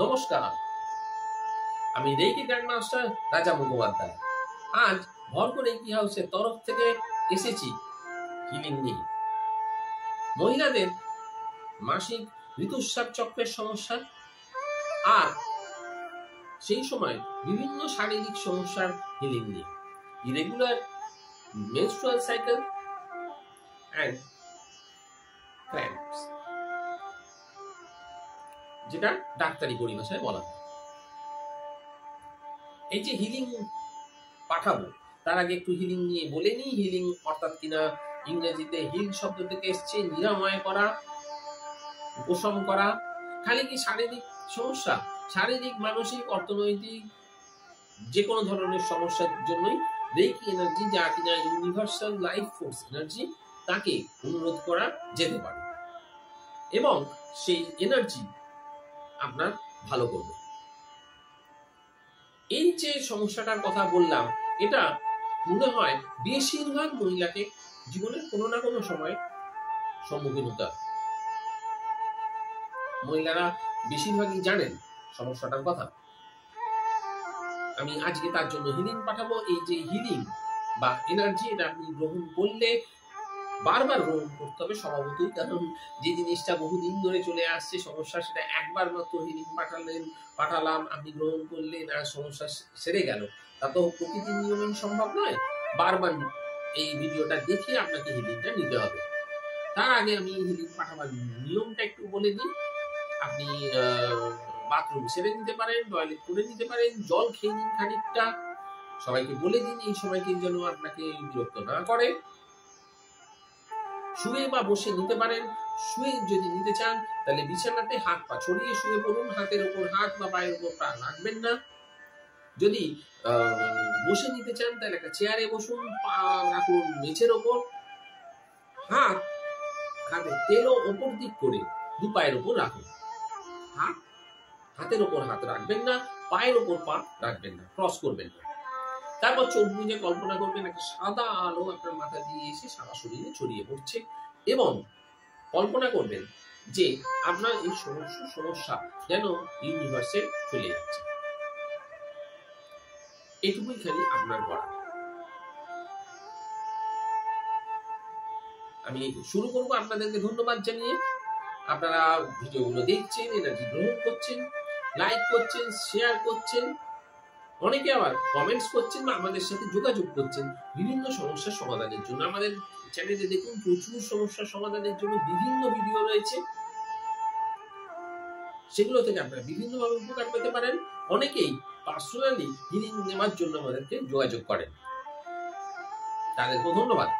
নমস্কার, আমি reiki grandmaster রাজা মুখোপাধ্যায়। আজ ভরপুর রেইকি হাউসের তরফ থেকে এসেছি হিলিং নিয়ে। মহিলাদের মাসিক ঋতুস্রাব চক্রের সমস্যা আর সেই সময় বিভিন্ন শারীরিক সমস্যার হিলিং নিয়ে। Irregular menstrual cycle and cramps, যেটা ডাক্তারি পরিভাষায় বলা হয়। এই যে হিলিং পাঠাবো, তার আগে একটু হিলিং নিয়ে বলে নিই। হিলিং অর্থাৎ কিনা ইংরেজিতে হিল শব্দ থেকে এসছে নিরাময় করা, উপশম করা। খালি কি শারীরিক সমস্যা? শারীরিক, মানসিক, অর্থনৈতিক যে কোনো ধরনের সমস্যার জন্যই রেইকি এনার্জি, যা কিনা ইউনিভার্সাল লাইফ ফোর্স এনার্জি, তাকে অনুরোধ করা যেতে পারে এবং সেই এনার্জি আপনার ভালো করবে। এই যে সমস্যাটার কথা বললাম, এটা মনে হয় বেশিরভাগ মহিলাকে জীবনের কোনো না কোনো সময় সম্মুখীন হতে হয়। মহিলারা বেশিরভাগই জানেন সমস্যাটার কথা। আমি আজকে তার জন্য হিলিং পাঠাবো। এই যে হিলিং বা এনার্জি, এটা আপনি গ্রহণ করলে বারবার গ্রহণ করতে হবে স্বভাবতই, কারণ যে জিনিসটা বহুদিন ধরে চলে আসছে সমস্যা, সেটা একবার মাত্র হিলিং পাঠালাম, আপনি গ্রহণ করলেন আর সমস্যা সেরে গেল, তা তো প্রকৃতির নিয়মেই সম্ভব নয়। বারবার এই ভিডিওটা দেখে আপনাকে হিলিংটা নিতে হবে। তার আগে আমি হিলিং পাঠাবার নিয়মটা একটু বলে দিই। আপনি বাথরুম সেরে নিতে পারেন, টয়লেট করে নিতে পারেন, জল খেয়ে নিন খানিকটা। সবাইকে বলে দিন এই সময়কে যেন আপনাকে বিরক্ত না করে। শুয়ে বা বসে নিতে পারেন। শুয়ে যদি নিতে চান তাহলে বিছানাতে হাত পা ছড়িয়ে শুয়ে পড়ুন, হাতের উপর হাত বা পায়ের উপর পা রাখবেন না। যদি বসে নিতে চান তাহলে একটা চেয়ারে বসুন, পা রাখুন মেঝের ওপর, হাতের তেলও ওপর দিক করে দু পায়ের উপর রাখুন। হাতের ওপর হাত রাখবেন না, পায়ের ওপর পা রাখবেন না, ক্রস করবেন না। তারপর চোখ বুজে কল্পনা করবেন একটা সাদা আলো আপনার মাথা দিয়ে এসে সারা শরীরে ছড়িয়ে পড়ছে এবং কল্পনা করবেন যে আপনার এই সমস্যা যেন ইউনিভার্সে চলে যাচ্ছে। এটুকুই খালি আপনার করা। আমি শুরু করবো আপনাদেরকে ধন্যবাদ জানিয়ে। আপনারা ভিডিওগুলো দেখছেন, এনার্জি গ্রহণ করছেন, লাইক করছেন, শেয়ার করছেন, অনেকে আবার কমেন্টস করছেন বা আমাদের সাথে যোগাযোগ করছেন বিভিন্ন সমস্যার সমাধানের জন্য। আমাদের চ্যানেলে দেখুন প্রচুর সমস্যার সমাধানের জন্য বিভিন্ন ভিডিও রয়েছে, সেগুলো থেকে আপনারা বিভিন্নভাবে উপকার পেতে পারেন। অনেকেই পার্সোনালি হিলিং নেওয়ার জন্য আমাদেরকে যোগাযোগ করেন, তাদেরকে ধন্যবাদ।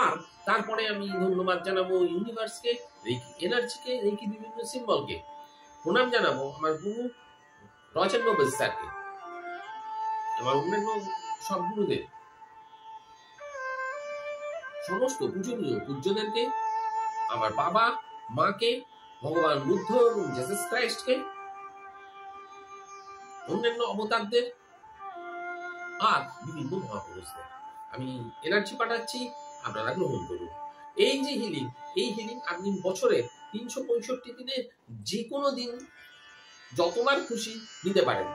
আর তারপরে আমি ধন্যবাদ জানাবো ইউনিভার্সকে, রেইকি এনার্জিকে, রেইকি বিভিন্ন সিম্বলকে। প্রণাম জানাবো আমার গুরু রজার নোবেল স্যারকে, আমার অন্যান্য সব গুরুদের, সমস্ত পূজনীয় পূজ্যদেরকে, আমার বাবা মাকে, ভগবান বুদ্ধ এবং জেসাস ক্রাইস্টকে, অন্যান্য অবতারদের আর বিভিন্ন মহাপুরুষদের আমি এনার্জি পাঠাচ্ছি, আপনারা গ্রহণ করুন। এই যে হিলিং, এই হিলিং আপনি বছরের 365 দিনে যে কোনো দিন যতবার খুশি নিতে পারেন।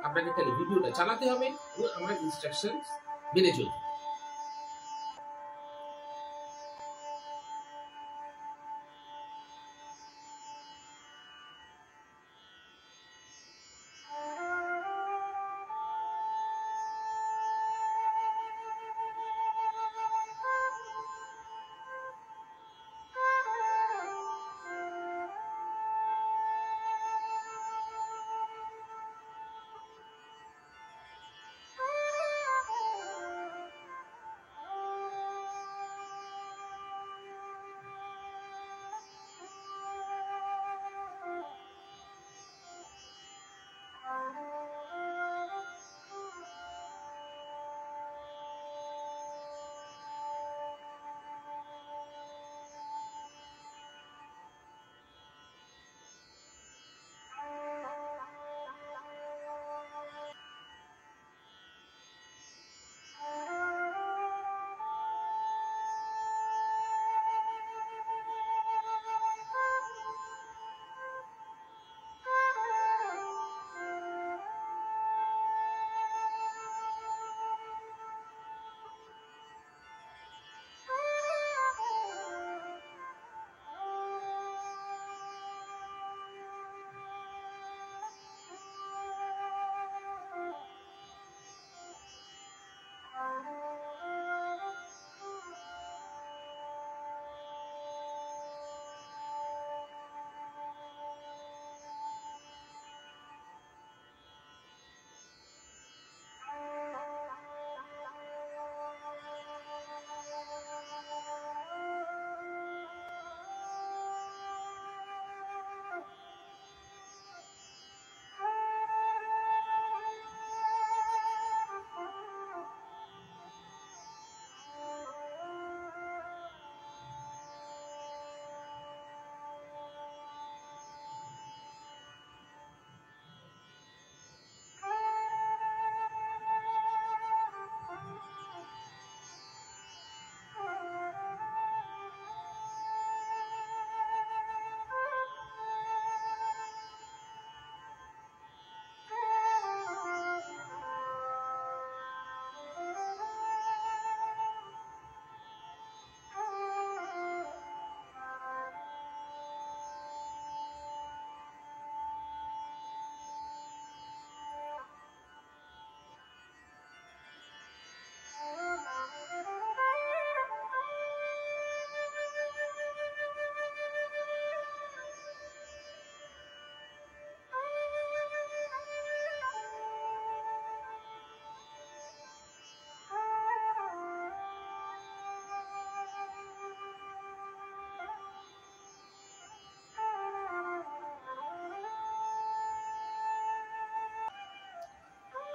আপনাকে খালি ভিডিওটা চালাতে হবে এবং আমার ইনস্ট্রাকশন মেনে চলতে হবে।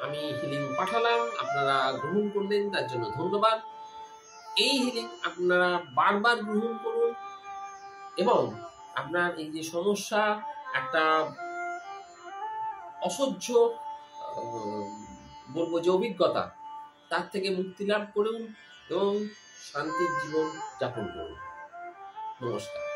আমি হিলিং পাঠালাম, আপনারা গ্রহণ করলেন, তার জন্য ধন্যবাদ। এই হিলিং আপনারা বারবার গ্রহণ করুন এবং আপনার এই যে সমস্যা, একটা অসহ্য বলবো যে অভিজ্ঞতা, তার থেকে মুক্তি লাভ করুন এবং শান্তির জীবন যাপন করুন। নমস্কার।